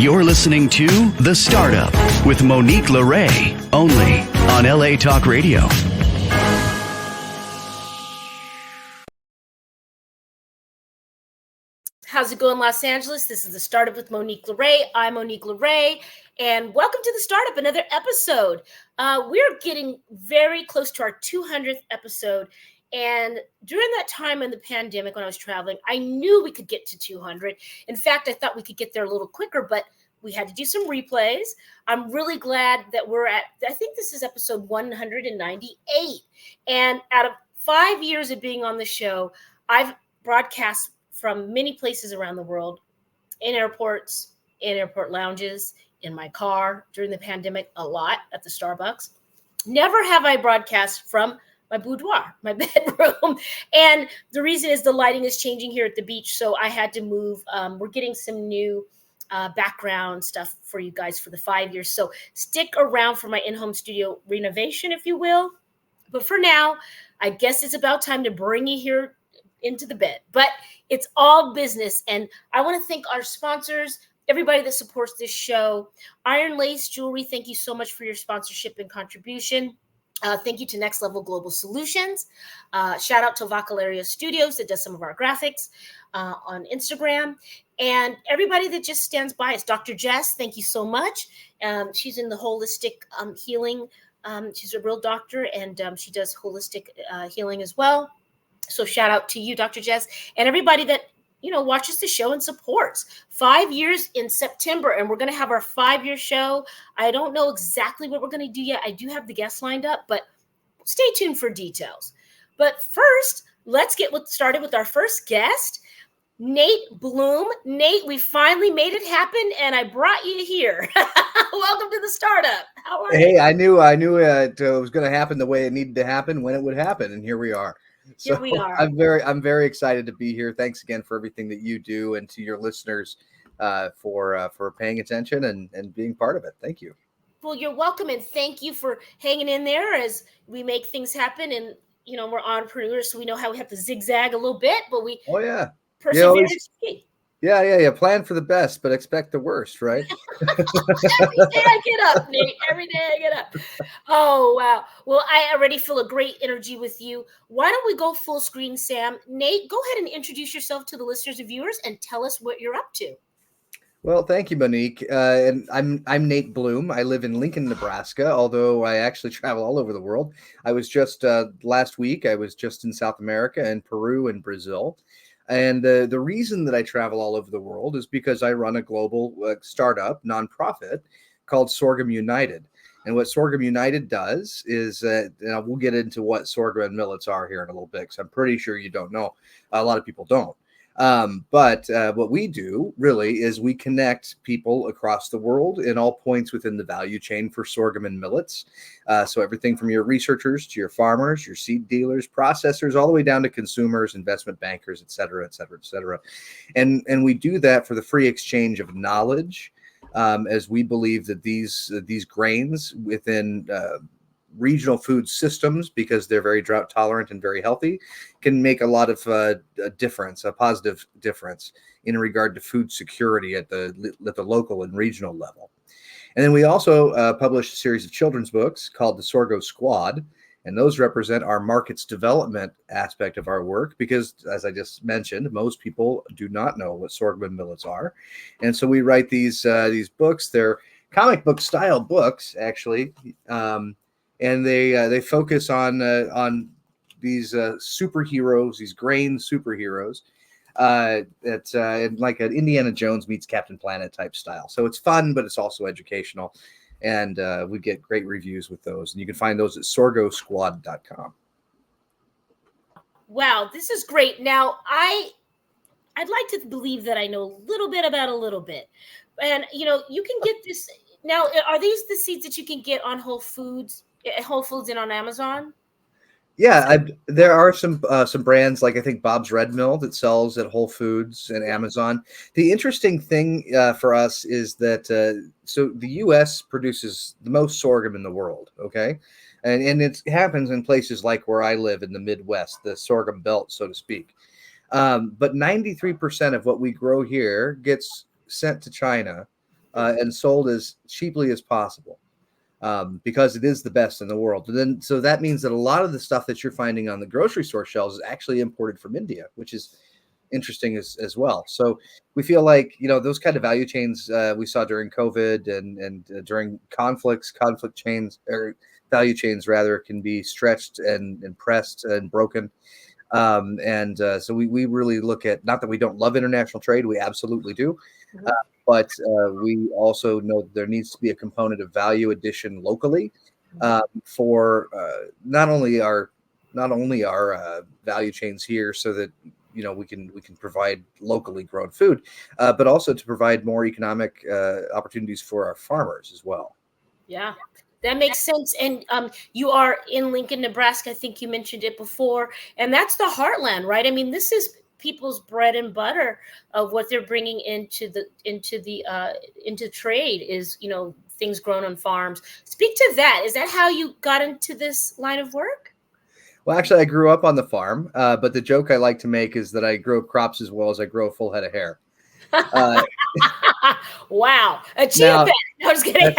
You're listening to The Startup with Monique LeRae, only on LA Talk Radio. How's it going, Los Angeles? This is The Startup with Monique LeRae. I'm Monique LeRae, and welcome to The Startup, another episode. We're getting very close to our 200th episode, and during that time in the pandemic when I was traveling, I knew we could get to 200. In fact, I thought we could get there a little quicker, but we had to do some replays. I'm really glad that we're at, I think this is episode 198, and out of 5 years of being on the show, I've broadcast from many places around the world, in airports, in airport lounges, in my car during the pandemic, a lot at the Starbucks. Never have I broadcast from my boudoir, my bedroom. And the reason is the lighting is changing here at the beach, so I had to move. We're getting some new background stuff for you guys for the 5 years. So stick around for my in-home studio renovation, if you will. But for now, I guess it's about time to bring you here into the bed, but it's all business. And I want to thank our sponsors, everybody that supports this show. Iron Lace Jewelry, thank you so much for your sponsorship and contribution. Thank you to Next Level Global Solutions. Shout out to Vocalaria Studios that does some of our graphics on Instagram. And everybody that just stands by us. Dr. Jess, thank you so much. She's in the holistic healing. She's a real doctor, and she does holistic healing as well. So shout out to you, Dr. Jess, and everybody that, watches the show and supports. 5 years in September, and we're going to have our 5-year show. I don't know exactly what we're going to do yet. I do have the guests lined up, but stay tuned for details. But first, let's get started with our first guest, Nate Bloom. Nate, we finally made it happen, and I brought you here. Welcome to the Startup. How are you? Hey, I knew it was going to happen the way it needed to happen when it would happen, and here we are. So here we are. I'm very excited to be here. Thanks again for everything that you do, and to your listeners for paying attention and being part of it. Thank you. Well, you're welcome, and thank you for hanging in there as we make things happen. And we're entrepreneurs, so we know how we have to zigzag a little bit, but we perseverance is key. Yeah. Plan for the best, but expect the worst, right? Every day I get up, Nate. Every day I get up. Oh, wow. Well, I already feel a great energy with you. Why don't we go full screen, Sam? Nate, go ahead and introduce yourself to the listeners and viewers and tell us what you're up to. Well, thank you, Monique. And I'm Nate Bloom. I live in Lincoln, Nebraska, although I actually travel all over the world. I was just last week, I was just in South America and Peru and Brazil. And the reason that I travel all over the world is because I run a global startup nonprofit called Sorghum United. And what Sorghum United does is, we'll get into what sorghum and millets are here in a little bit, because I'm pretty sure you don't know. A lot of people don't. But what we do really is we connect people across the world in all points within the value chain for sorghum and millets. So everything from your researchers to your farmers, your seed dealers, processors, all the way down to consumers, investment bankers, et cetera, et cetera, et cetera. And we do that for the free exchange of knowledge, as we believe that these grains within regional food systems, because they're very drought tolerant and very healthy, can make a lot of a positive difference in regard to food security at the local and regional level. And then we also published a series of children's books called the Sorgo Squad, and those represent our markets development aspect of our work, because, as I just mentioned, most people do not know what sorghum and millets are. And so we write these books. They're comic book style books, actually. And they focus on these superheroes, these grain superheroes, like an Indiana Jones meets Captain Planet type style. So it's fun, but it's also educational, and we get great reviews with those. And you can find those at sorgosquad.com. Wow, this is great. Now, I'd like to believe that I know a little bit about a little bit, and you can get this now. Are these the seeds that you can get on Whole Foods and on Amazon? Yeah, there are some brands, like I think Bob's Red Mill, that sells at Whole Foods and Amazon. The interesting thing for us is that so the U.S. produces the most sorghum in the world. Okay, and it happens in places like where I live in the Midwest, the sorghum belt, so to speak. But 93% of what we grow here gets sent to China and sold as cheaply as possible, because it is the best in the world. And then, so that means that a lot of the stuff that you're finding on the grocery store shelves is actually imported from India, which is interesting as well. So we feel like, those kind of value chains we saw during COVID and during conflict chains, or value chains rather, can be stretched and pressed and broken. So we really look at, not that we don't love international trade, we absolutely do. But we also know that there needs to be a component of value addition locally, for not only our value chains here, so that we can provide locally grown food, but also to provide more economic opportunities for our farmers as well. Yeah, that makes sense. And you are in Lincoln, Nebraska. I think you mentioned it before, and that's the heartland, right? I mean, this is people's bread and butter of what they're bringing into trade is, things grown on farms. Speak to that. Is that how you got into this line of work? Well, actually, I grew up on the farm, but the joke I like to make is that I grow crops as well as I grow a full head of hair. Wow, achievement. No, I'm just kidding.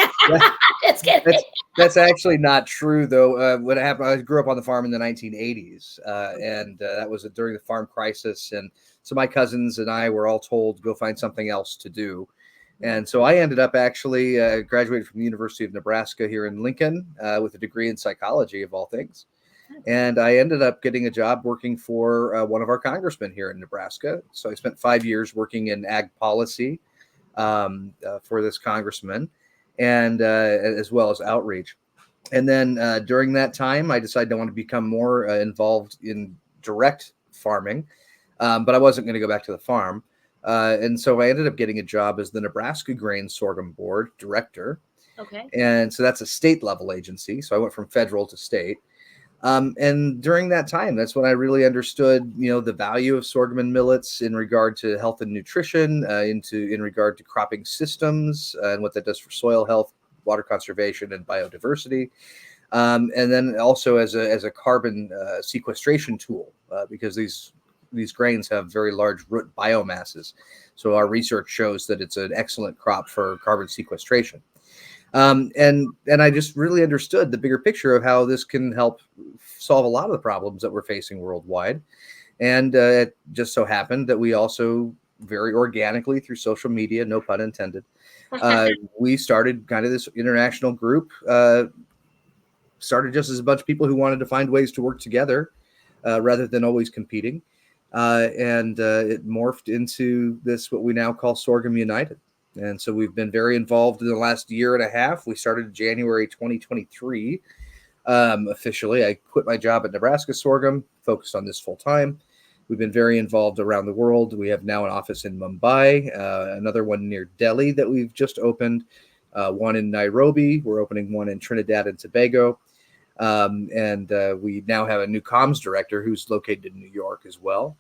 Just kidding. That's actually not true, though. What happened, I grew up on the farm in the 1980s, and that was during the farm crisis. And so my cousins and I were all told, go find something else to do. And so I ended up actually graduating from the University of Nebraska here in Lincoln with a degree in psychology, of all things. And I ended up getting a job working for one of our congressmen here in Nebraska. So I spent 5 years working in ag policy for this congressman, and as well as outreach. And then during that time, I decided I want to become more involved in direct farming, but I wasn't going to go back to the farm. And so I ended up getting a job as the Nebraska Grain Sorghum Board director. Okay. And so that's a state level agency. So I went from federal to state. And during that time, that's when I really understood, the value of sorghum and millets in regard to health and nutrition, in regard to cropping systems, and what that does for soil health, water conservation, and biodiversity. And then also as a carbon sequestration tool, because these grains have very large root biomasses. So our research shows that it's an excellent crop for carbon sequestration. And I just really understood the bigger picture of how this can help solve a lot of the problems that we're facing worldwide. And it just so happened that we also very organically through social media, no pun intended, we started kind of this international group, started just as a bunch of people who wanted to find ways to work together rather than always competing. And it morphed into this, what we now call Sorghum United. And so we've been very involved in the last year and a half. We started in January 2023. Officially, I quit my job at Nebraska Sorghum, focused on this full time. We've been very involved around the world. We have now an office in Mumbai, another one near Delhi that we've just opened, one in Nairobi. We're opening one in Trinidad and Tobago. And we now have a new comms director who's located in New York as well.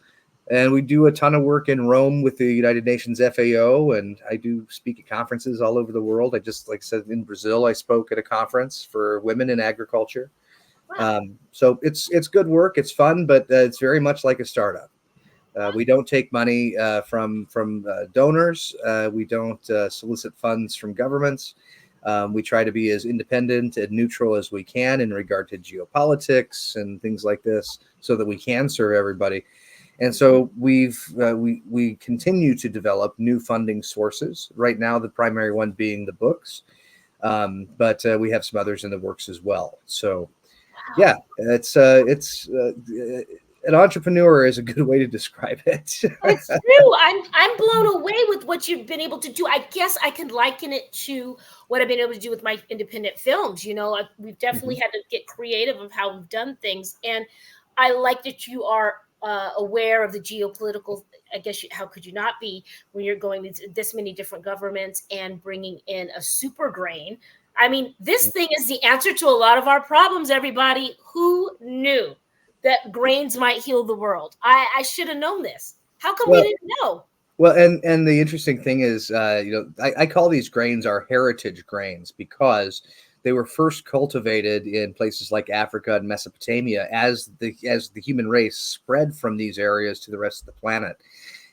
And we do a ton of work in Rome with the United Nations FAO, and I do speak at conferences all over the world. I just, like I said, in Brazil, I spoke at a conference for women in agriculture. Wow. So it's good work. It's fun, but it's very much like a startup. We don't take money from donors. We don't solicit funds from governments. We try to be as independent and neutral as we can in regard to geopolitics and things like this, so that we can serve everybody. And so we continue to develop new funding sources. Right now, the primary one being the books, but we have some others in the works as well. So, yeah, it's an entrepreneur is a good way to describe it. It's true. I'm blown away with what you've been able to do. I guess I can liken it to what I've been able to do with my independent films. We've definitely had to get creative of how we've done things, and I like that you are aware of the geopolitical. I guess how could you not be when you're going to this many different governments and bringing in a super grain? I mean, this thing is the answer to a lot of our problems. Everybody, who knew that grains might heal the world? I should have known this. How come we didn't know? Well, and the interesting thing is, I call these grains our heritage grains because they were first cultivated in places like Africa and Mesopotamia as the human race spread from these areas to the rest of the planet.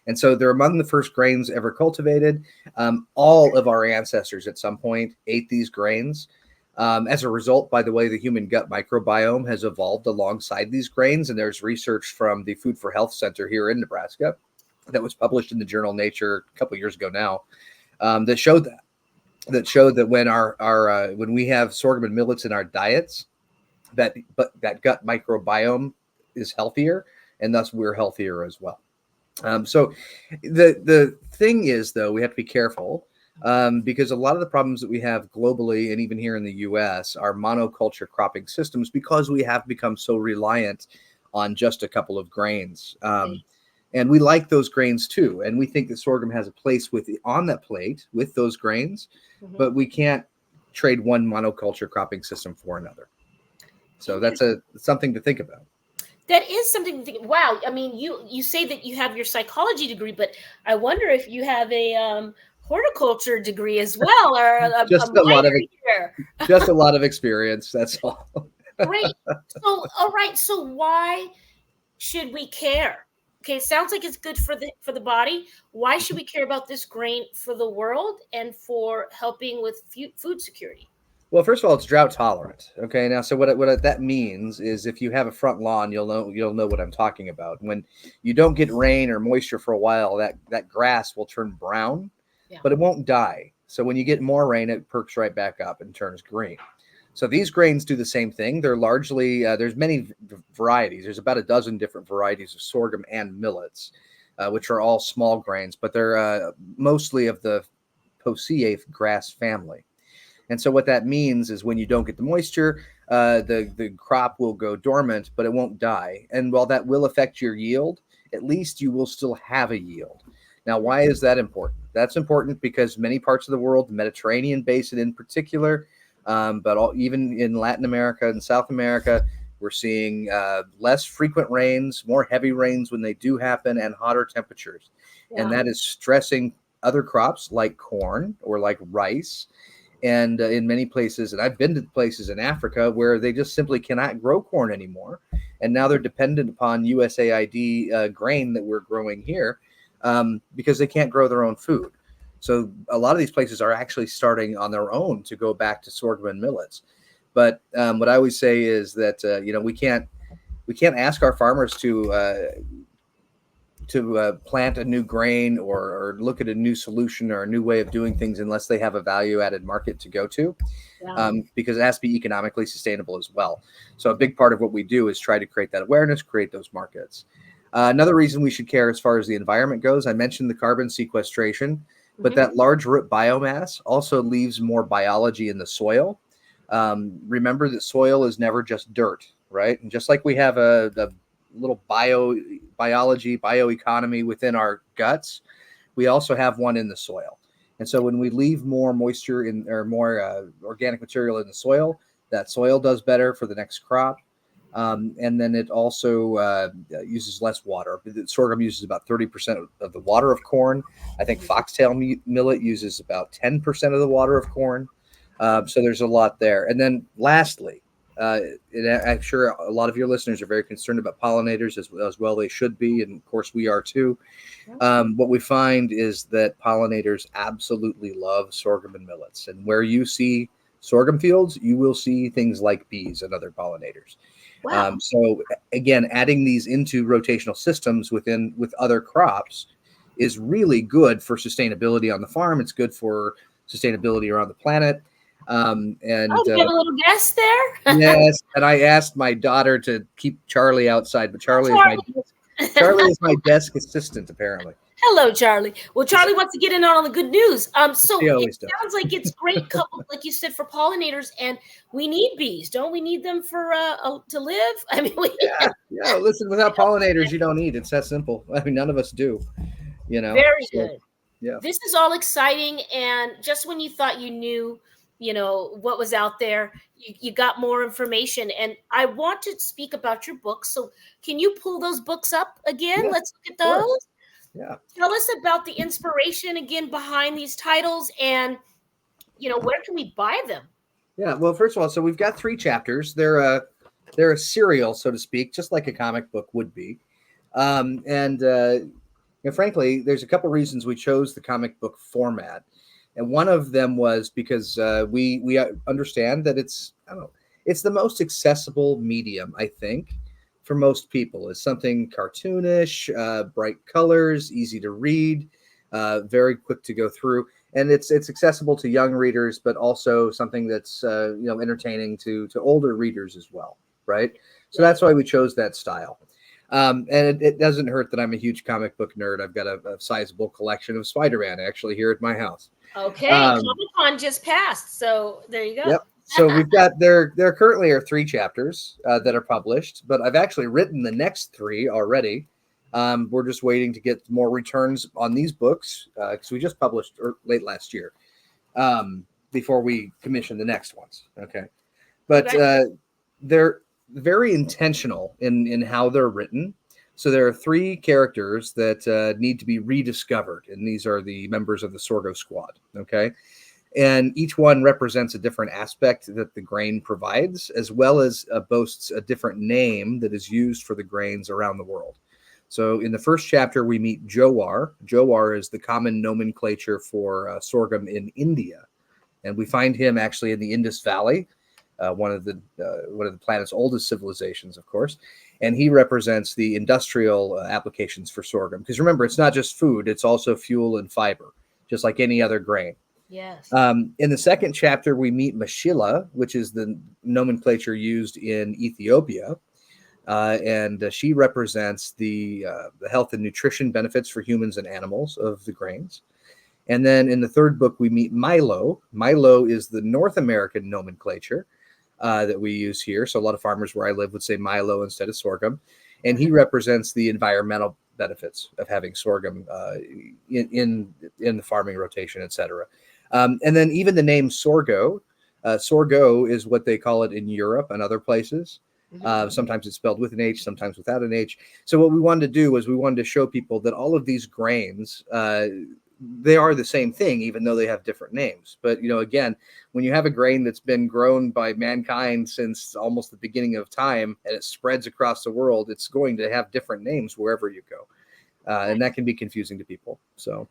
And so they're among the first grains ever cultivated. All of our ancestors at some point ate these grains. As a result, by the way, the human gut microbiome has evolved alongside these grains. And there's research from the Food for Health Center here in Nebraska that was published in the journal Nature a couple of years ago now, that showed that when we have sorghum and millets in our diets, that gut microbiome is healthier, and thus we're healthier as well. So the thing is, though, we have to be careful, because a lot of the problems that we have globally and even here in the U.S. are monoculture cropping systems, because we have become so reliant on just a couple of grains. And we like those grains too. And we think that sorghum has a place on that plate with those grains, but we can't trade one monoculture cropping system for another. So that's something to think about. That is something to think. Wow. I mean, you say that you have your psychology degree, but I wonder if you have a horticulture degree as well, or just a lot of experience. That's all. Great. So, all right. So why should we care? Okay, it sounds like it's good for the body. Why should we care about this grain for the world and for helping with food security? Well, first of all, it's drought tolerant. Okay, now, so what that means is, if you have a front lawn, you'll know what I'm talking about. When you don't get rain or moisture for a while, that grass will turn brown, but it won't die. So when you get more rain, it perks right back up and turns green. So these grains do the same thing. They're largely, there's many varieties. There's about a dozen different varieties of sorghum and millets, which are all small grains, but they're mostly of the Poaceae grass family. And so what that means is, when you don't get the moisture, the crop will go dormant, but it won't die. And while that will affect your yield, at least you will still have a yield. Now, why is that important? That's important because many parts of the world, the Mediterranean basin in particular, but even in Latin America and South America, we're seeing less frequent rains, more heavy rains when they do happen, and hotter temperatures. Yeah. And that is stressing other crops like corn or like rice. And in many places, and I've been to places in Africa where they just simply cannot grow corn anymore. And now they're dependent upon USAID grain that we're growing here, because they can't grow their own food. So a lot of these places are actually starting on their own to go back to sorghum and millets. But what I always say is that we can't ask our farmers to plant a new grain or look at a new solution or a new way of doing things unless they have a value-added market to go to, because it has to be economically sustainable as well. So a big part of what we do is try to create that awareness, create those markets. Another reason we should care as far as the environment goes, I mentioned the carbon sequestration, but that large root biomass also leaves more biology in the soil. Remember that soil is never just dirt, right? And just like we have a little bioeconomy within our guts, we also have one in the soil. And so when we leave more moisture or more organic material in the soil, that soil does better for the next crop. And then it also uses less water. Sorghum uses about 30% of the water of corn. I think foxtail millet uses about 10% of the water of corn. So there's a lot there. And then lastly, I'm sure a lot of your listeners are very concerned about pollinators, as well they should be. And of course we are too. What we find is that pollinators absolutely love sorghum and millets. And where you see sorghum fields, you will see things like bees and other pollinators. Wow. So again, adding these into rotational systems with other crops is really good for sustainability on the farm. It's good for sustainability around the planet. You have a little guest there? Yes, and I asked my daughter to keep Charlie outside, but Charlie is my desk assistant, apparently. Hello, Charlie. Well, Charlie wants to get in on the good news. So it sounds like it's great, like you said, for pollinators, and we need bees. Don't we need them for to live? I mean, yeah. Listen, without pollinators, you don't eat. It's that simple. I mean, none of us do. Very good. Yeah. This is all exciting, and just when you thought you knew, what was out there, you got more information. And I want to speak about your books. So can you pull those books up again? Yeah, let's look at those. Yeah. Tell us about the inspiration again behind these titles, and where can we buy them? Yeah. Well, first of all, so we've got 3 chapters. They're a serial, so to speak, just like a comic book would be. And frankly, there's a couple reasons we chose the comic book format. And one of them was because we understand that it's, I don't know, it's the most accessible medium, I think, for most people. It's something cartoonish, bright colors, easy to read, very quick to go through, and it's accessible to young readers, but also something that's entertaining to older readers as well, right? So that's why we chose that style. And it doesn't hurt that I'm a huge comic book nerd. I've got a sizable collection of Spider-Man actually here at my house. Okay, Comic-Con just passed, so there you go. Yep. So we've got there currently are 3 chapters that are published, but I've actually written the next 3 already. We're just waiting to get more returns on these books because we just published late last year before we commission the next ones. Okay, but they're very intentional in how they're written. So there are 3 characters that need to be rediscovered, and these are the members of the Sorgo Squad. Okay. And each one represents a different aspect that the grain provides, as well as boasts a different name that is used for the grains around the world. So in the first chapter, we meet Jowar. Jowar is the common nomenclature for sorghum in India. And we find him actually in the Indus Valley, one of the planet's oldest civilizations, of course. And he represents the industrial applications for sorghum. Because remember, it's not just food, it's also fuel and fiber, just like any other grain. Yes. In the second chapter, we meet Mashila, which is the nomenclature used in Ethiopia. And she represents the health and nutrition benefits for humans and animals of the grains. And then in the third book, we meet Milo. Milo is the North American nomenclature that we use here. So a lot of farmers where I live would say Milo instead of sorghum. And he represents the environmental benefits of having sorghum in the farming rotation, et cetera. And then even the name Sorgo, Sorgo is what they call it in Europe and other places. Sometimes it's spelled with an H, sometimes without an H. So what we wanted to do was we wanted to show people that all of these grains, they are the same thing, even though they have different names. But, again, when you have a grain that's been grown by mankind since almost the beginning of time and it spreads across the world, it's going to have different names wherever you go. And that can be confusing to people. So,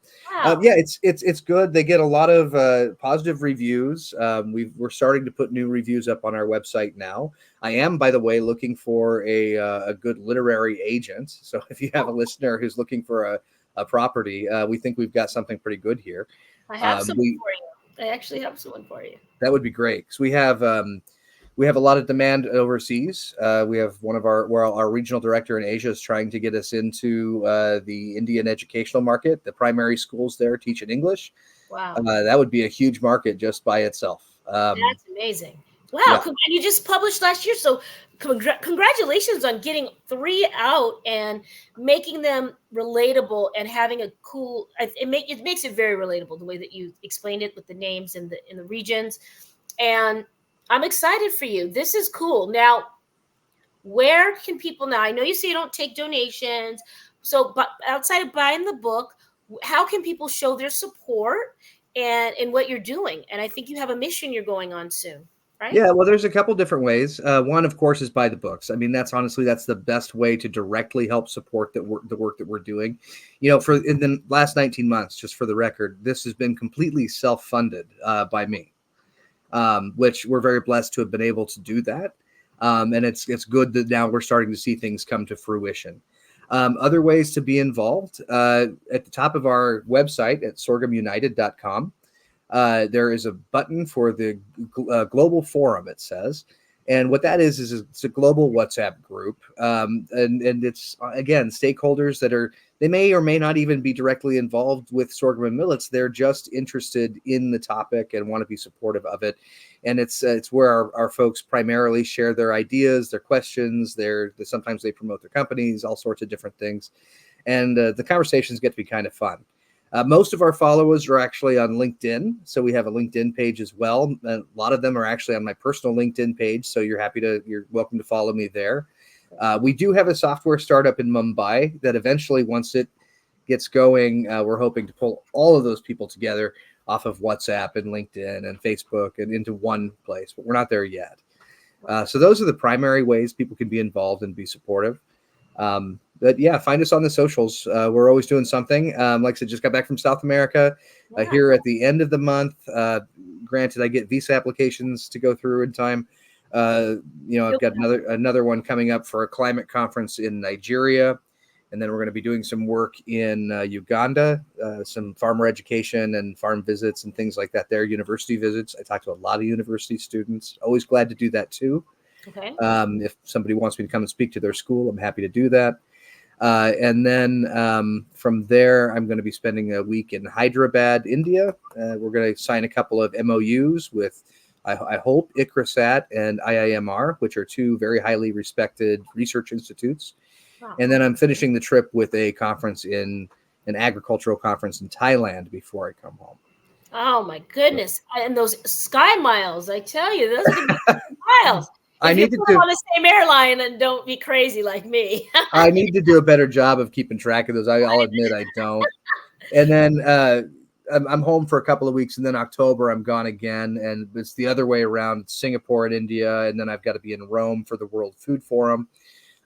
yeah, it's good. They get a lot of positive reviews. We're starting to put new reviews up on our website now. I am, by the way, looking for a good literary agent. So if you have a listener who's looking for a property, we think we've got something pretty good here. I have someone for you. I actually have someone for you. That would be great because we have a lot of demand overseas. We have our regional director in Asia is trying to get us into the Indian educational market. The primary schools there teach in English. Wow. That would be a huge market just by itself. That's amazing. Wow. Yeah. And you just published last year. So congratulations on getting 3 out and making them relatable and having a cool, it makes it very relatable the way that you explained it with the names in the regions. And I'm excited for you. This is cool. Now, where can people now? I know you say you don't take donations. So, but outside of buying the book, how can people show their support and in what you're doing? And I think you have a mission you're going on soon, right? Yeah, well, there's a couple different ways. One, of course, is buy the books. I mean, that's the best way to directly help support the work that we're doing. In the last 19 months, just for the record, this has been completely self-funded by me. Which we're very blessed to have been able to do that. And it's good that now we're starting to see things come to fruition. Other ways to be involved, at the top of our website at sorghumunited.com, there is a button for the global forum, it says. And what that is it's a global WhatsApp group. And it's, again, stakeholders they may or may not even be directly involved with sorghum and millets. They're just interested in the topic and want to be supportive of it. And it's where our folks primarily share their ideas, their questions, sometimes they promote their companies, all sorts of different things. And the conversations get to be kind of fun. Most of our followers are actually on LinkedIn. So we have a LinkedIn page as well. A lot of them are actually on my personal LinkedIn page. So you're welcome to follow me there. We do have a software startup in Mumbai that eventually, once it gets going, we're hoping to pull all of those people together off of WhatsApp and LinkedIn and Facebook and into one place, but we're not there yet. So those are the primary ways people can be involved and be supportive. But yeah, find us on the socials. We're always doing something. Like I said, just got back from South America Yeah. here at the end of the month. Granted, I get visa applications to go through in time. I've got another one coming up for a climate conference in Nigeria. And then we're going to be doing some work in Uganda, some farmer education and farm visits and things like that there, university visits. I talk to a lot of university students. Always glad to do that too. Okay. If somebody wants me to come and speak to their school, I'm happy to do that. And then from there, I'm going to be spending a week in Hyderabad, India. We're going to sign a couple of MOUs with, I hope, ICRISAT and IIMR, which are two very highly respected research institutes. Wow. And then I'm finishing the trip with a conference an agricultural conference in Thailand before I come home. Oh my goodness. And those Sky Miles, I tell you, those are the miles. I need to do on the same airline, and don't be crazy like me. I need to do a better job of keeping track of those. I'll admit I don't. And then I'm home for a couple of weeks, and then October I'm gone again, and it's the other way around. Singapore and India, and then I've got to be in Rome for the World Food Forum.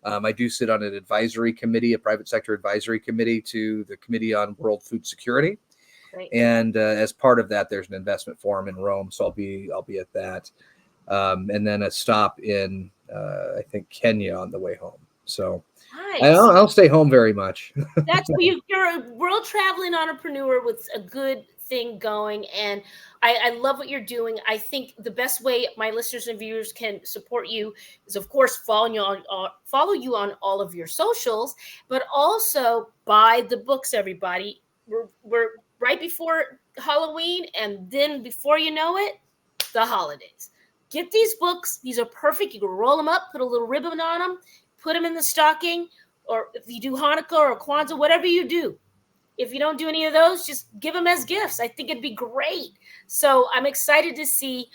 I do sit on an advisory committee, a private sector advisory committee to the Committee on World Food Security. Great. And as part of that, there's an investment forum in Rome, so I'll be at that. And then a stop in, I think, Kenya on the way home. So Nice. I don't stay home very much. That's you're a world traveling entrepreneur with a good thing going, and I love what you're doing. I think the best way my listeners and viewers can support you is, of course, follow you on all of your socials, but also buy the books. Everybody, we're right before Halloween, and then before you know it, the holidays. Get these books. These are perfect. You can roll them up, put a little ribbon on them, put them in the stocking, or if you do Hanukkah or Kwanzaa, whatever you do. If you don't do any of those, just give them as gifts. I think it'd be great. So I'm excited to see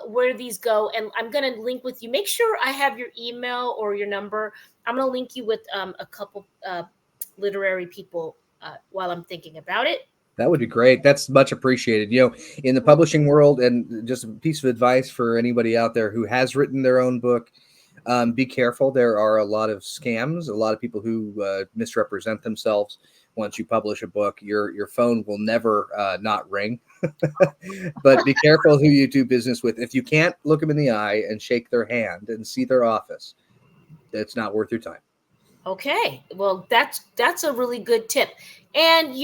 where these go. And I'm going to link with you. Make sure I have your email or your number. I'm going to link you with a couple literary people while I'm thinking about it. That would be great. That's much appreciated. In the publishing world, and just a piece of advice for anybody out there who has written their own book, be careful. There are a lot of scams, a lot of people who misrepresent themselves. Once you publish a book, your phone will never not ring. But be careful who you do business with. If you can't look them in the eye and shake their hand and see their office, it's not worth your time. Okay. Well, that's a really good tip. And,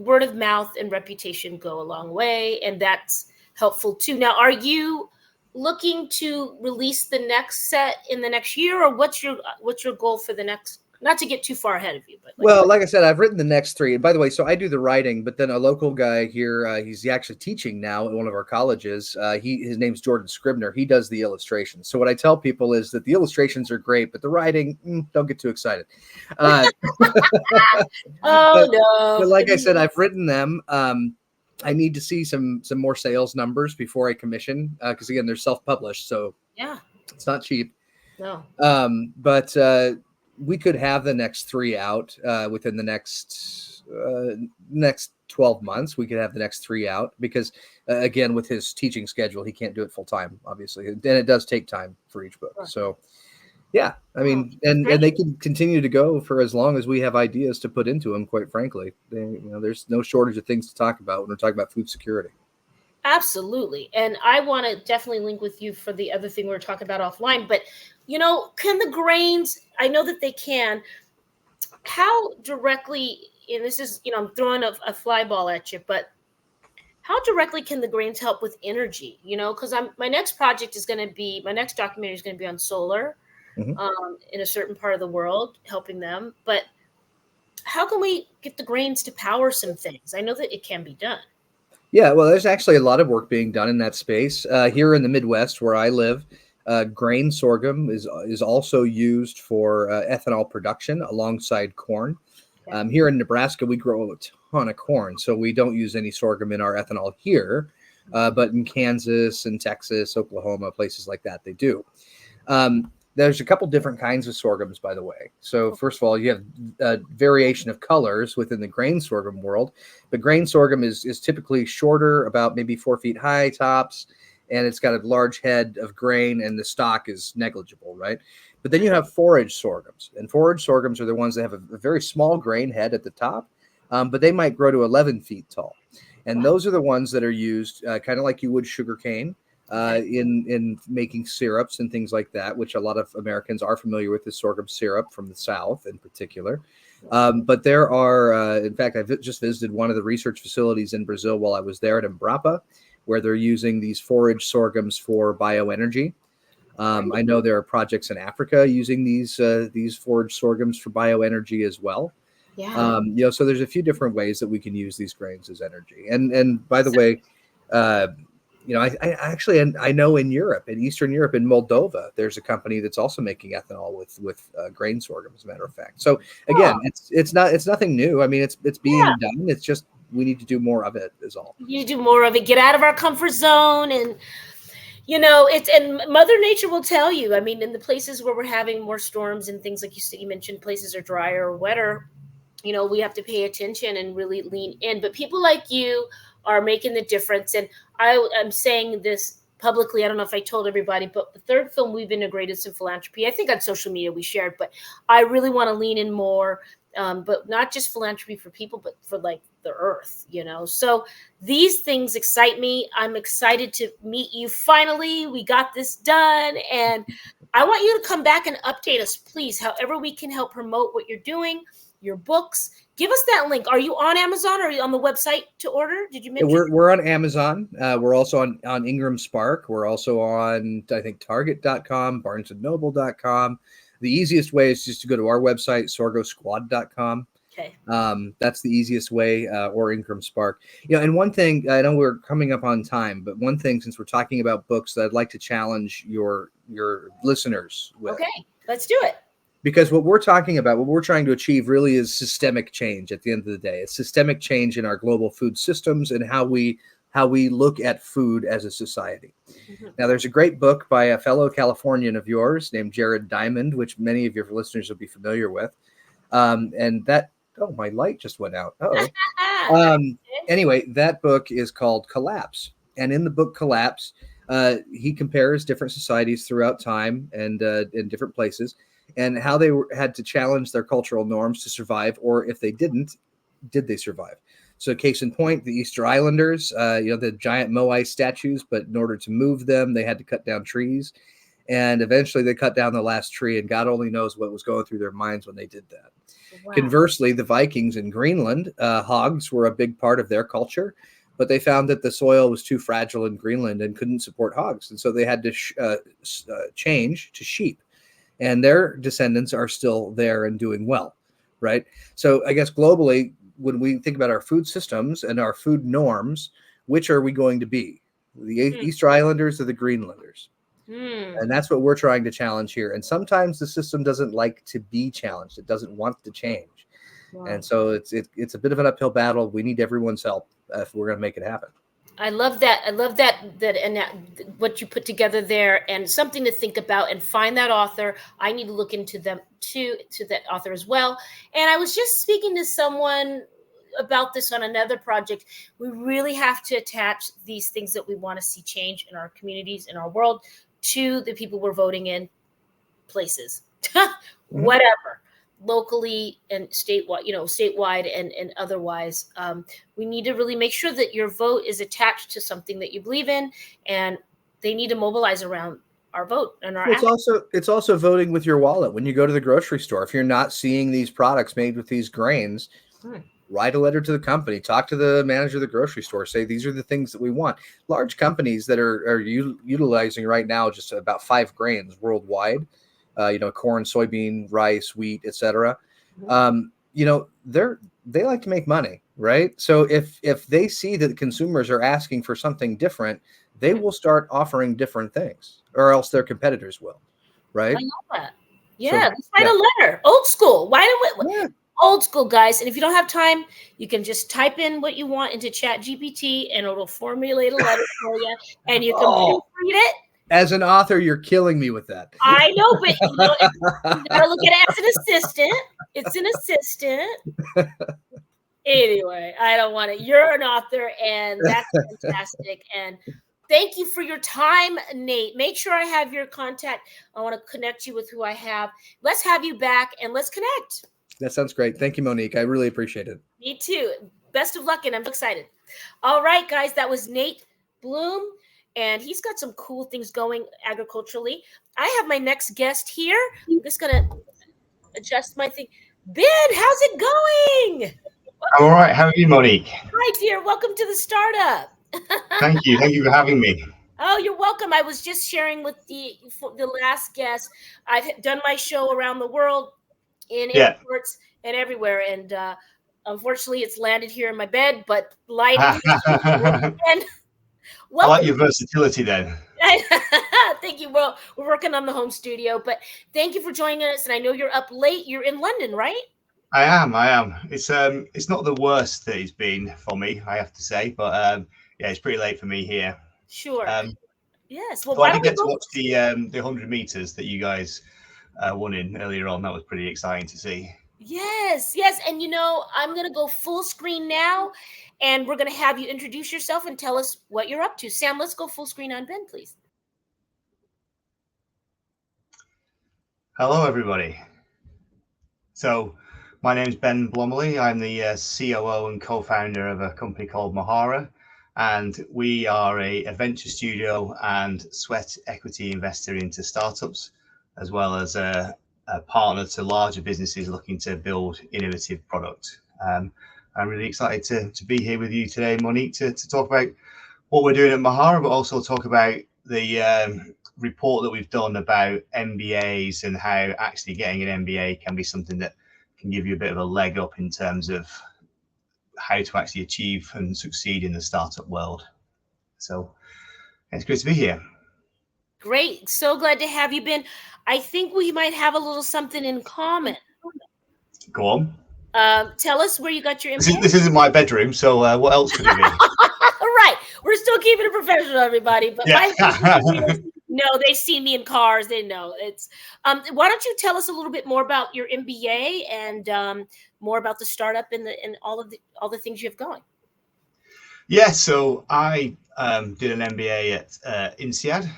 word of mouth and reputation go a long way, and that's helpful too. Now, are you looking to release the next set in the next year, or what's your goal for the next? Not to get too far ahead of you, but like I said, I've written the next 3. And by the way, so I do the writing, but then a local guy here, he's actually teaching now at one of our colleges. His name's Jordan Scribner. He does the illustrations. So what I tell people is that the illustrations are great, but the writing, don't get too excited. no! But like I said, I've written them. I need to see some more sales numbers before I commission, because again, they're self-published, so yeah, it's not cheap. No. But we could have the next 3 out within the next 12 months. We could have the next 3 out because, again, with his teaching schedule, he can't do it full time, obviously. And it does take time for each book. So, yeah, I mean, and they can continue to go for as long as we have ideas to put into them, quite frankly. There's no shortage of things to talk about when we're talking about food security. Absolutely. And I want to definitely link with you for the other thing we were talking about offline. But, can the grains, I know that they can, how directly, and this is, I'm throwing a fly ball at you, but how directly can the grains help with energy? Because my next project is going to be, my next documentary is going to be on solar in a certain part of the world, helping them. But how can we get the grains to power some things? I know that it can be done. Yeah, well, there's actually a lot of work being done in that space. Here in the Midwest, where I live, grain sorghum is also used for ethanol production alongside corn. Okay. Here in Nebraska, we grow a ton of corn, so we don't use any sorghum in our ethanol here. But in Kansas and Texas, Oklahoma, places like that, they do. There's a couple different kinds of sorghums, by the way. So first of all, you have a variation of colors within the grain sorghum world. But grain sorghum is typically shorter, about maybe 4 feet high tops, and it's got a large head of grain, and the stalk is negligible, right? But then you have forage sorghums, and forage sorghums are the ones that have a very small grain head at the top, but they might grow to 11 feet tall. And those are the ones that are used kind of like you would sugarcane in making syrups and things like that, which a lot of Americans are familiar with, the sorghum syrup from the South in particular. But there are, in fact, I just visited one of the research facilities in Brazil while I was there at Embrapa, where they're using these forage sorghums for bioenergy. I know there are projects in Africa using these forage sorghums for bioenergy as well. Yeah. So there's a few different ways that we can use these grains as energy. And by the way, I actually I know in Europe, in Eastern Europe, in Moldova, there's a company that's also making ethanol with grain sorghum, as a matter of fact. So again, it's nothing new. I mean, it's being done. It's just we need to do more of it. Is all. You do more of it. Get out of our comfort zone, and and Mother Nature will tell you. I mean, in the places where we're having more storms and things like you mentioned, places are drier or wetter. We have to pay attention and really lean in. But people like you are making the difference. And I'm saying this publicly. I don't know if I told everybody, but the third film we've integrated some philanthropy. I think on social media we shared, but I really want to lean in more. But not just philanthropy for people, but for like the earth, So these things excite me. I'm excited to meet you. Finally, we got this done. And I want you to come back and update us, please, however we can help promote what you're doing, your books. Give us that link. Are you on Amazon? Or are you on the website to order? Did you mention? We're on Amazon. We're also on Ingram Spark. We're also on, I think, Target.com, BarnesandNoble.com. The easiest way is just to go to our website, sorghosquad.com. Okay. That's the easiest way, or Ingram Spark. And one thing, I know we're coming up on time, but one thing, since we're talking about books, that I'd like to challenge your listeners with. Okay, let's do it. Because what we're talking about, what we're trying to achieve really is systemic change at the end of the day. It's systemic change in our global food systems and how we look at food as a society. Mm-hmm. Now, there's a great book by a fellow Californian of yours named Jared Diamond, which many of your listeners will be familiar with. And that, my light just went out. Anyway, that book is called Collapse. And in the book Collapse, he compares different societies throughout time and in different places, and how they had to challenge their cultural norms to survive, or if they didn't, did they survive? So case in point, the Easter Islanders, the giant Moai statues, but in order to move them, they had to cut down trees. And eventually they cut down the last tree, and God only knows what was going through their minds when they did that. Wow. Conversely, the Vikings in Greenland, hogs were a big part of their culture, but they found that the soil was too fragile in Greenland and couldn't support hogs. And so they had to change to sheep. And their descendants are still there and doing well, right? So I guess globally, when we think about our food systems and our food norms, which are we going to be? The Easter Islanders or the Greenlanders? And that's what we're trying to challenge here. And sometimes the system doesn't like to be challenged. It doesn't want to change. Wow. And so it's a bit of an uphill battle. We need everyone's help if we're going to make it happen. I love that. I love that what you put together there, and something to think about, and find that author. I need to look into them to that author as well. And I was just speaking to someone about this on another project. We really have to attach these things that we want to see change in our communities, in our world, to the people we're voting in places, whatever. Locally and statewide and otherwise, we need to really make sure that your vote is attached to something that you believe in, and they need to mobilize around our vote and our. It's also voting with your wallet when you go to the grocery store. If you're not seeing these products made with these grains, write a letter to the company, talk to the manager of the grocery store, say these are the things that we want. Large companies that are utilizing right now just about 5 grains worldwide. Corn, soybean, rice, wheat, etc. They like to make money, right? So if they see that the consumers are asking for something different, they will start offering different things, or else their competitors will, right? I love that. Yeah, let's write a letter. Old school. Why don't we? Yeah. Old school, guys. And if you don't have time, you can just type in what you want into ChatGPT, and it'll formulate a letter for you, and you can proofread it. As an author, you're killing me with that. I know, but you gotta look at it as an assistant. It's an assistant. Anyway, I don't want it. You're an author, and that's fantastic. And Thank you for your time, Nate. Make sure I have your contact. I want to connect you with who I have. Let's have you back and let's connect. That sounds great. Thank you, Monique. I really appreciate it. Me too. Best of luck, and I'm excited. All right, guys, that was Nate Bloom, and he's got some cool things going agriculturally. I have my next guest here. I'm just going to adjust my thing. Ben, how's it going? I'm all right. How are you, Monique? Hi, dear. Welcome to the startup. Thank you. Thank you for having me. Oh, you're welcome. I was just sharing with the last guest. I've done my show around the world in airports and everywhere, and unfortunately, it's landed here in my bed. But lighting and I like your versatility, then. Thank you. Well, we're working on the home studio, but thank you for joining us. And I know you're up late. You're in London, right? I am. It's not the worst that it's been for me, I have to say, but yeah, it's pretty late for me here. Sure. Yes. Well, so I did get to watch the 100 meters that you guys won in earlier on. That was pretty exciting to see. Yes. And I'm going to go full screen now, and we're going to have you introduce yourself and tell us what you're up to. Sam, let's go full screen on Ben, please. Hello, everybody. So my name is Ben Blomley. I'm the COO and co-founder of a company called Mahara, and we are a venture studio and sweat equity investor into startups, as well as a partner to larger businesses looking to build innovative product. I'm really excited to be here with you today, Monique, to talk about what we're doing at Mahara, but also talk about the report that we've done about MBAs and how actually getting an MBA can be something that can give you a bit of a leg up in terms of how to actually achieve and succeed in the startup world. So it's great to be here. Great. So glad to have you, Ben. I think we might have a little something in common. Go on. Tell us where you got your MBA. This isn't my bedroom, so what else could it be? All right. We're still keeping it professional, everybody. But yeah. No, they see me in cars. They know it's. Why don't you tell us a little bit more about your MBA and more about the startup and all the things you have going? Yeah, so I did an MBA at INSEAD,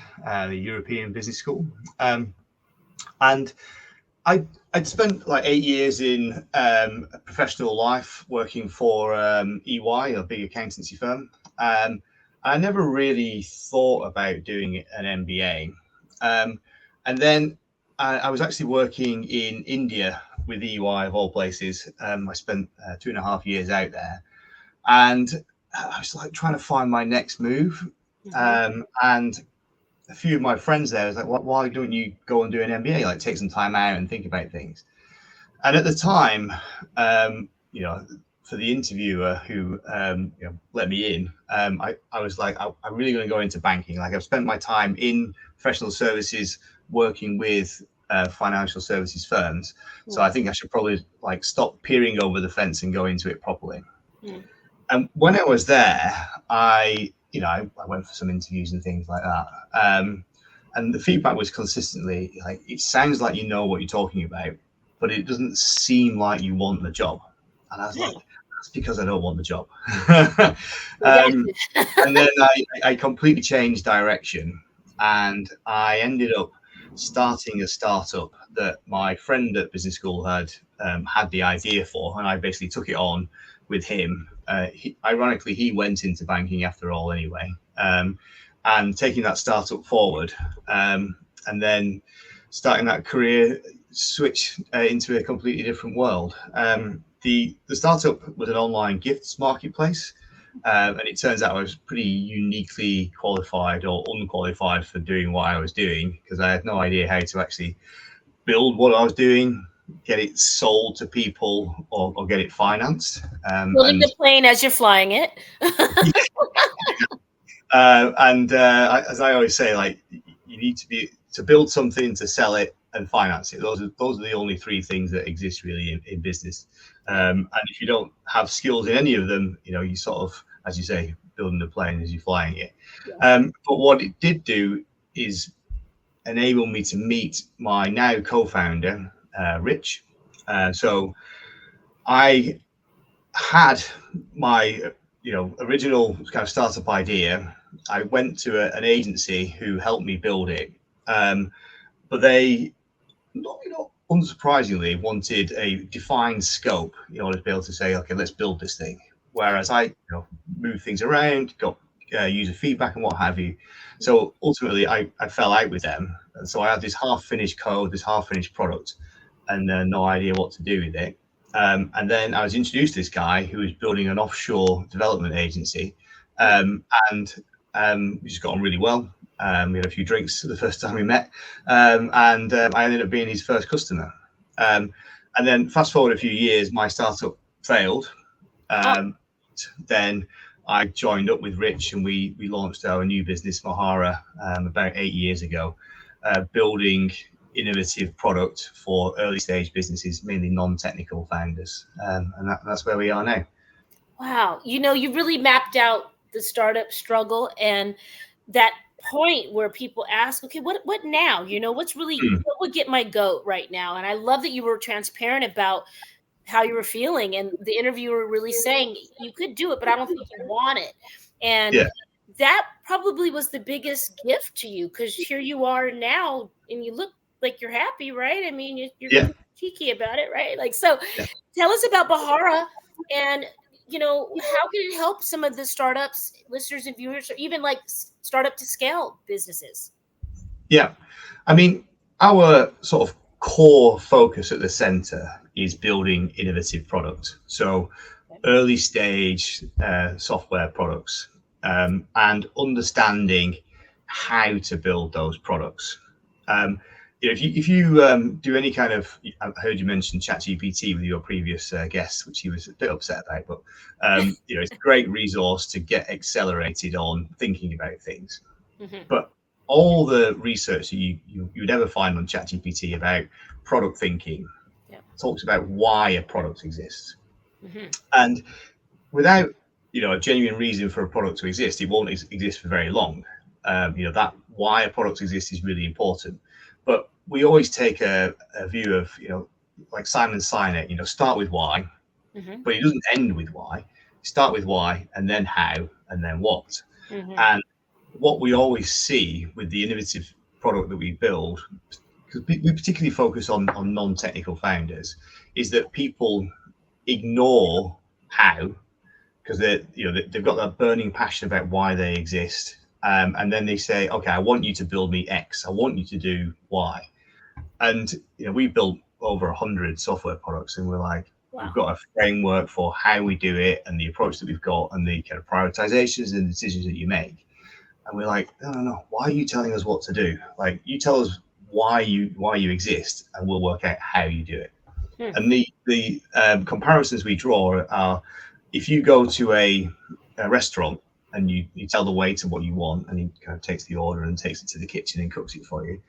the European Business School, and I'd spent like 8 years in a professional life working for EY, a big accountancy firm. I never really thought about doing an MBA. And then I was actually working in India with EY, of all places. I spent 2.5 years out there. And I was like trying to find my next move. And a few of my friends there was like, why don't you go and do an MBA? Like take some time out and think about things. And at the time, for the interviewer who let me in, I was like, I'm really going to go into banking. Like I've spent my time in professional services working with financial services firms. So I think I should probably like stop peering over the fence and go into it properly. And when I was there, I went for some interviews and things like that. And the feedback was consistently like, it sounds like you know what you're talking about, but it doesn't seem like you want the job. And I was like, that's because I don't want the job. And then I completely changed direction, and I ended up starting a startup that my friend at business school had the idea for, and I basically took it on with him. Ironically, he went into banking after all anyway, and taking that startup forward, and then starting that career switch into a completely different world. The startup was an online gifts marketplace, and it turns out I was pretty uniquely qualified or unqualified for doing what I was doing, because I had no idea how to actually build what I was doing, get it sold to people, or get it financed. Building the plane as you're flying it. As I always say, like you need to build something, to sell it, and finance it. Those are the only three things that exist really in business. And if you don't have skills in any of them, you sort of, as you say, building the plane as you're flying it. But what it did do is enable me to meet my now co-founder, Rich. So I had my original kind of startup idea, I went to an agency who helped me build it, but they, not unsurprisingly, wanted a defined scope in order to be able to say, okay, let's build this thing. Whereas I move things around, got user feedback and what have you. So ultimately, I fell out with them, and so I had this half-finished code, this half-finished product, and no idea what to do with it. And then I was introduced to this guy who was building an offshore development agency, and we just got on really well. We had a few drinks the first time we met, and I ended up being his first customer. And then fast forward a few years, my startup failed. Then I joined up with Rich, and we launched our new business, Mohara, about 8 years ago, building innovative product for early stage businesses, mainly non-technical founders, and that's where we are now. Wow, you really mapped out the startup struggle and that point where people ask, okay, what now? What's really what would get my goat right now? And I love that you were transparent about how you were feeling, and the interviewer really saying you could do it, but I don't think you want it. And that probably was the biggest gift to you, because here you are now, and you look like you're happy, right? I mean, you're cheeky about it, right? Like, so tell us about Mohara, and how can it help some of the startups, listeners and viewers, or even like startup to scale businesses? Yeah, I mean, our sort of core focus at the center is building innovative products. So early stage software products, and understanding how to build those products. If you do any kind of, I heard you mention ChatGPT with your previous guest, which he was a bit upset about, but it's a great resource to get accelerated on thinking about things. Mm-hmm. But all the research that you would ever find on ChatGPT about product thinking talks about why a product exists. Mm-hmm. And without a genuine reason for a product to exist, it won't exist for very long. That why a product exists is really important. But we always take a view of, like Simon Sinek, start with why, but it doesn't end with why. Start with why, and then how, and then what. And what we always see with the innovative product that we build, because we particularly focus on non-technical founders, is that people ignore how, because they've got that burning passion about why they exist. And then they say, okay, I want you to build me X. I want you to do Y. And we built over 100 software products, and we're like, we've got a framework for how we do it, and the approach that we've got, and the kind of prioritizations and decisions that you make. And we're like, no. Why are you telling us what to do? Like, you tell us why you exist, and we'll work out how you do it. And the comparisons we draw are, if you go to a restaurant and you tell the waiter what you want, and he kind of takes the order and takes it to the kitchen and cooks it for you,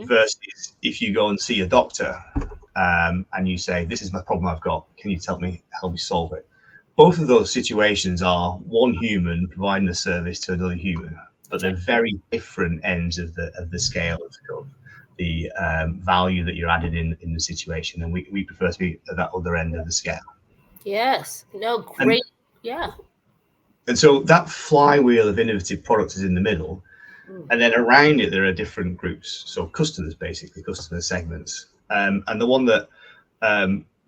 versus if you go and see a doctor and you say, this is my problem I've got, can you help me solve it? Both of those situations are one human providing a service to another human, but they're very different ends of the scale of the value that you're added in the situation, and we prefer to be at that other end of the scale. Yes. No, great. And so that flywheel of innovative products is in the middle, and then around it there are different groups. So customers, basically customer segments, and the one that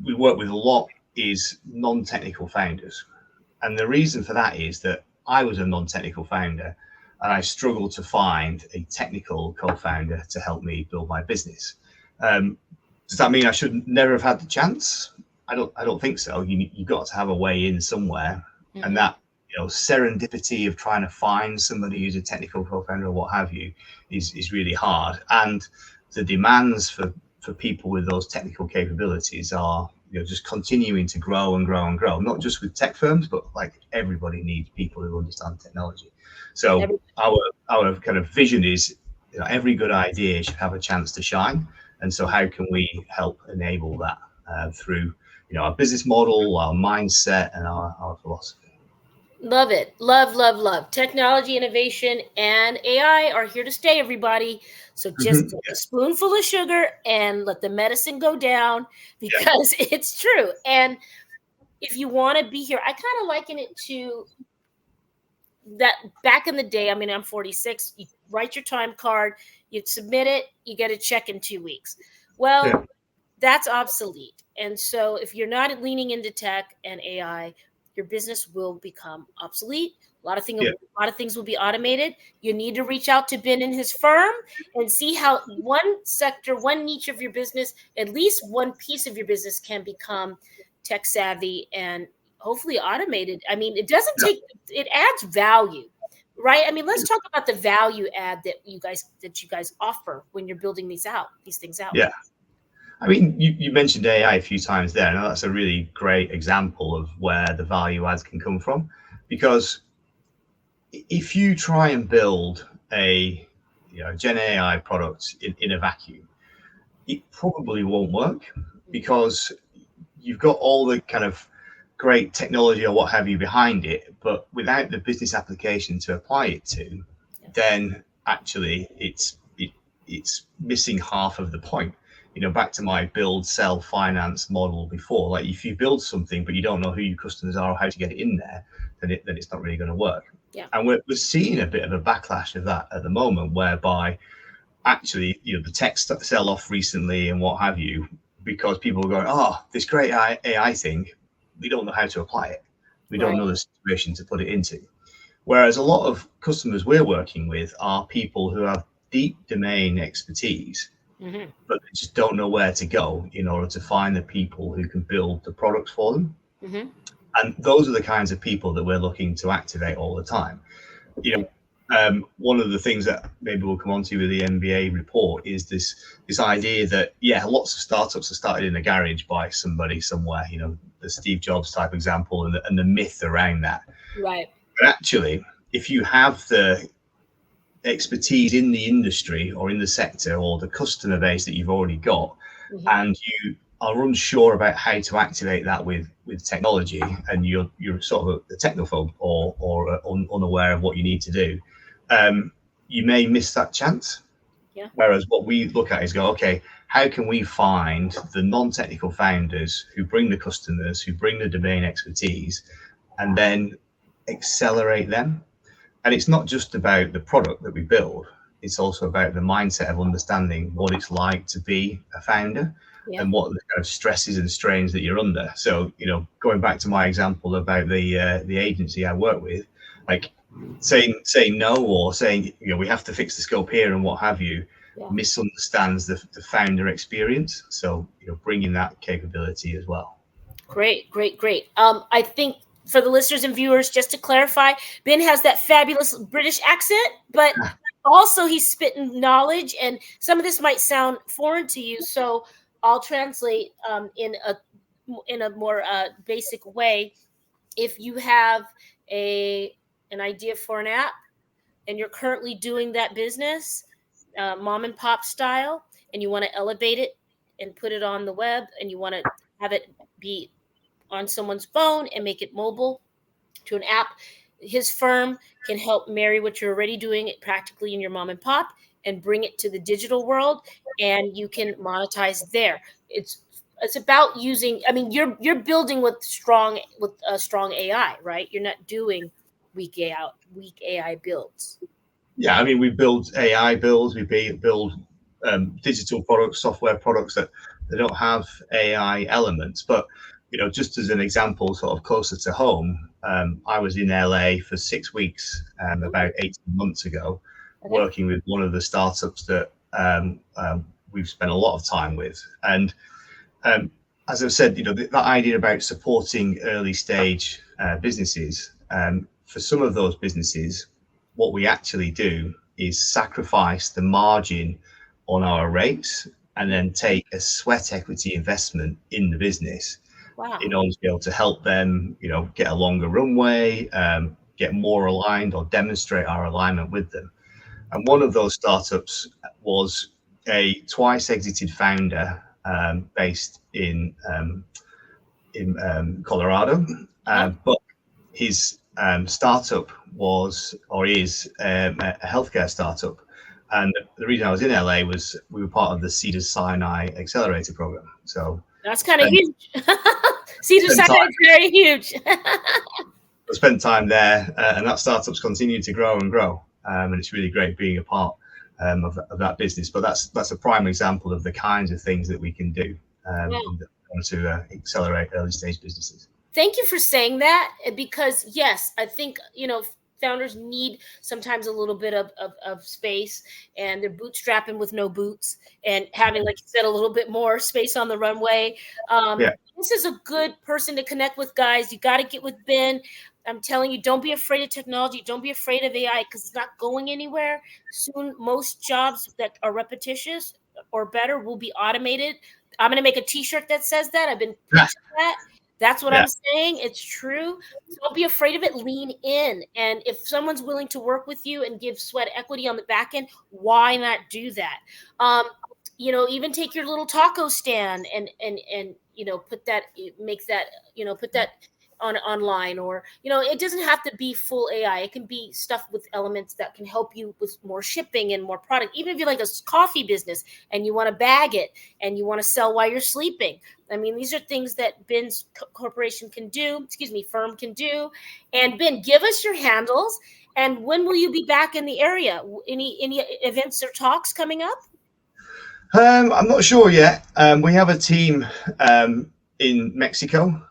we work with a lot is non-technical founders. And the reason for that is that I was a non-technical founder, and I struggled to find a technical co-founder to help me build my business. Does that mean I should never have had the chance? I don't think so. You got to have a way in somewhere, and that serendipity of trying to find somebody who's a technical co-founder or what have you is really hard. And the demands for people with those technical capabilities are just continuing to grow and grow and grow. Not just with tech firms, but like everybody needs people who understand technology. So our kind of vision is every good idea should have a chance to shine. And so how can we help enable that through our business model, our mindset, and our philosophy? Love it. Love. Technology, innovation, and AI are here to stay, everybody. So just take a spoonful of sugar and let the medicine go down, because it's true. And if you want to be here, I kind of liken it to that back in the day, I mean, I'm 46, you write your time card, you submit it, you get a check in 2 weeks. Well, that's obsolete. And so if you're not leaning into tech and AI, your business will become obsolete. A lot of things will be automated. You need to reach out to Ben and his firm and see how one sector, one niche of your business, at least one piece of your business can become tech savvy and hopefully automated. I mean, it adds value, right? I mean, let's talk about the value add that you guys offer when you're building these things out. Yeah. I mean, you mentioned AI a few times there, and that's a really great example of where the value adds can come from. Because if you try and build a Gen AI product in a vacuum, it probably won't work, because you've got all the kind of great technology or what have you behind it, but without the business application to apply it to, then actually it's missing half of the point. Back to my build, sell, finance model before, like if you build something but you don't know who your customers are or how to get it in there, then it's not really going to work. Yeah. And we're seeing a bit of a backlash of that at the moment, whereby actually, the tech sell off recently and what have you, because people are going, oh, this great AI thing, we don't know how to apply it. We don't know the situation to put it into. Whereas a lot of customers we're working with are people who have deep domain expertise, but they just don't know where to go in order to find the people who can build the products for them. And those are the kinds of people that we're looking to activate all the time. One of the things that maybe we'll come on to with the MBA report is this idea that, lots of startups are started in a garage by somebody somewhere, the Steve Jobs type example and the myth around that. Right. But actually, if you have the expertise in the industry or in the sector or the customer base that you've already got, and you are unsure about how to activate that with technology, and you're sort of a technophobe or unaware of what you need to do, you may miss that chance. Yeah. Whereas what we look at is okay, how can we find the non-technical founders who bring the customers, who bring the domain expertise, and then accelerate them? And it's not just about the product that we build, it's also about the mindset of understanding what it's like to be a founder and what the kind of stresses and strains that you're under. So, going back to my example about the agency I work with, like saying no, or saying, we have to fix the scope here and what have you, misunderstands the founder experience. So, bringing that capability as well. Great. I think for the listeners and viewers, just to clarify, Ben has that fabulous British accent, but also he's spitting knowledge, and some of this might sound foreign to you. So I'll translate in a more basic way. If you have an idea for an app and you're currently doing that business, mom and pop style, and you want to elevate it and put it on the web, and you want to have it be on someone's phone and make it mobile to an app, his firm can help marry what you're already doing practically in your mom and pop and bring it to the digital world, and you can monetize there. It's about using, I mean, you're building with strong AI, right? You're not doing weak AI builds. Yeah, I mean, we build AI builds, we build digital products, software products that they don't have AI elements. But just as an example, sort of closer to home, I was in LA for 6 weeks about 18 months ago, working with one of the startups that we've spent a lot of time with. And as I've said, that idea about supporting early stage businesses, for some of those businesses, what we actually do is sacrifice the margin on our rates and then take a sweat equity investment in the business. Wow. In order to be able to help them, get a longer runway, get more aligned, or demonstrate our alignment with them. And one of those startups was a twice exited founder based in Colorado, but his startup was or is a healthcare startup. And the reason I was in LA was we were part of the Cedars-Sinai Accelerator program. So that's kind of huge. Cedars-Sinai is very huge. spent time there, and that startup's continued to grow and grow. And it's really great being a part of that business. But that's a prime example of the kinds of things that we can do to accelerate early stage businesses. Thank you for saying that, because yes, I think, founders need sometimes a little bit of space, and they're bootstrapping with no boots, and having, like you said, a little bit more space on the runway. This is a good person to connect with, guys. You got to get with Ben. I'm telling you, don't be afraid of technology. Don't be afraid of AI, because it's not going anywhere. Soon, most jobs that are repetitious or better will be automated. I'm going to make a t-shirt that says that. I've been preaching that. That's what I'm saying. It's true. Don't be afraid of it. Lean in. And if someone's willing to work with you and give sweat equity on the back end, why not do that? Even take your little taco stand and put that on online, or it doesn't have to be full AI. It can be stuff with elements that can help you with more shipping and more product. Even if you're like a coffee business and you want to bag it and you want to sell while you're sleeping. I mean, these are things that Ben's firm can do. And Ben, give us your handles. And when will you be back in the area? Any events or talks coming up? I'm not sure yet. We have a team in Mexico,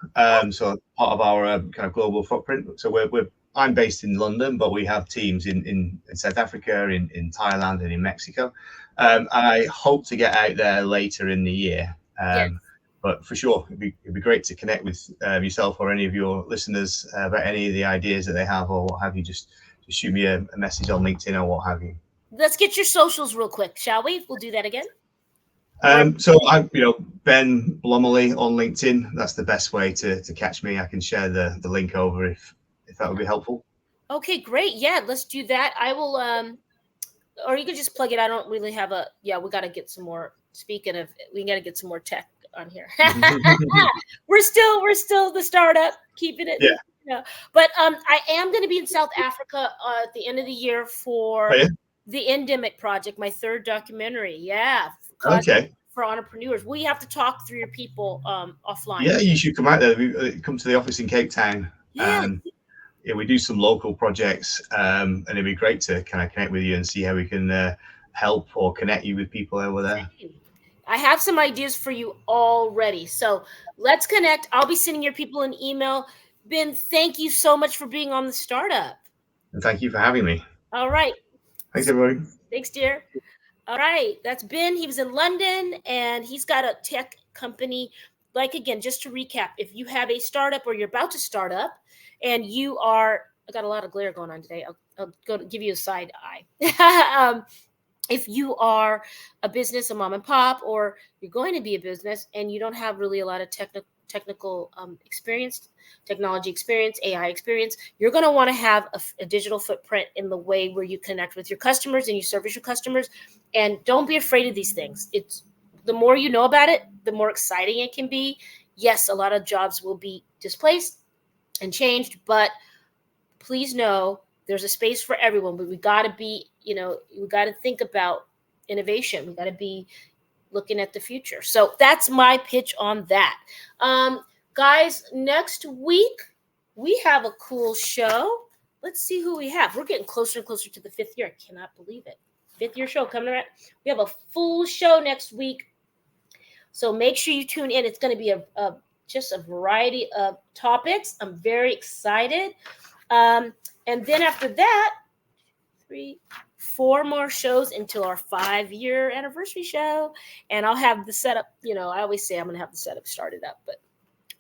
so part of our kind of global footprint. So I'm based in London, but we have teams in South Africa, in Thailand, and in Mexico. I hope to get out there later in the year. But for sure, it'd be great to connect with yourself or any of your listeners about any of the ideas that they have or what have you. Just shoot me a message on LinkedIn or what have you. Let's get your socials real quick, shall we? We'll do that again. So I'm, Ben Blomley on LinkedIn. That's the best way to catch me. I can share the link over if that would be helpful. Okay, great. Yeah, let's do that. I will, or you can just plug it. I don't really have we got to get some more. Speaking of, we got to get some more tech on here. we're still the startup, keeping it. Yeah. But I am going to be in South Africa at the end of the year for the Endemic Project, my third documentary. Yeah. Okay. For entrepreneurs. We have to talk through your people offline. Yeah, you should come out there. Come to the office in Cape Town. Yeah. We do some local projects, and it'd be great to kind of connect with you and see how we can help or connect you with people over there. I have some ideas for you already. So let's connect. I'll be sending your people an email. Ben, thank you so much for being on the startup. And thank you for having me. All right. Thanks, everybody. Thanks, dear. All right. That's Ben. He was in London, and he's got a tech company. Like, again, just to recap, if you have a startup or you're about to start up and you are, I got a lot of glare going on today. I'll go to give you a side eye. If you are a business, a mom and pop, or you're going to be a business and you don't have really a lot of technical experience, technology experience, AI experience, you're going to want to have a digital footprint in the way where you connect with your customers and you service your customers. And don't be afraid of these things. It's the more you know about it, the more exciting it can be. Yes, a lot of jobs will be displaced and changed, but please know there's a space for everyone. But we got to be, we got to think about innovation. We got to be looking at the future. So that's my pitch on that. Guys, next week we have a cool show. Let's see who we have. We're getting closer and closer to the 5th year. I cannot believe it. 5th year show coming around. We have a full show next week. So make sure you tune in. It's going to be just a variety of topics. I'm very excited. And then after that, 4 more shows until our 5-year anniversary show. And I'll have the setup, I always say I'm going to have the setup started up, but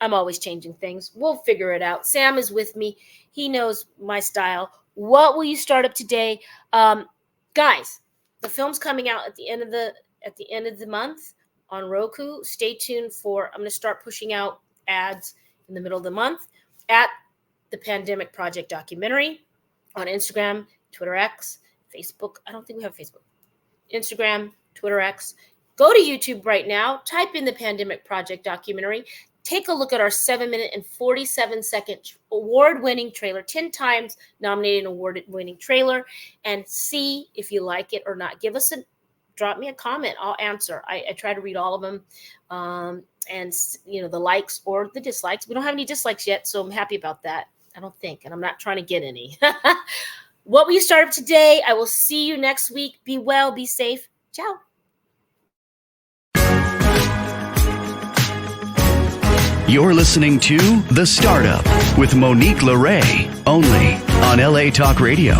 I'm always changing things. We'll figure it out. Sam is with me. He knows my style. What will you start up today? Guys, the film's coming out at the end of the month on Roku. Stay tuned I'm going to start pushing out ads in the middle of the month at the Pandemic Project documentary on Instagram, Twitter X, Facebook. I don't think we have Facebook. Instagram, Twitter X. Go to YouTube right now. Type in the Pandemic Project documentary. Take a look at our 7-minute and 47-second award-winning trailer, 10 times nominated award-winning trailer, and see if you like it or not. Drop me a comment. I'll answer. I try to read all of them, and the likes or the dislikes. We don't have any dislikes yet, so I'm happy about that. I don't think, and I'm not trying to get any. What will you start up today? I will see you next week. Be well, be safe. Ciao. You're listening to The Startup with Monique LeRae, only on LA Talk Radio.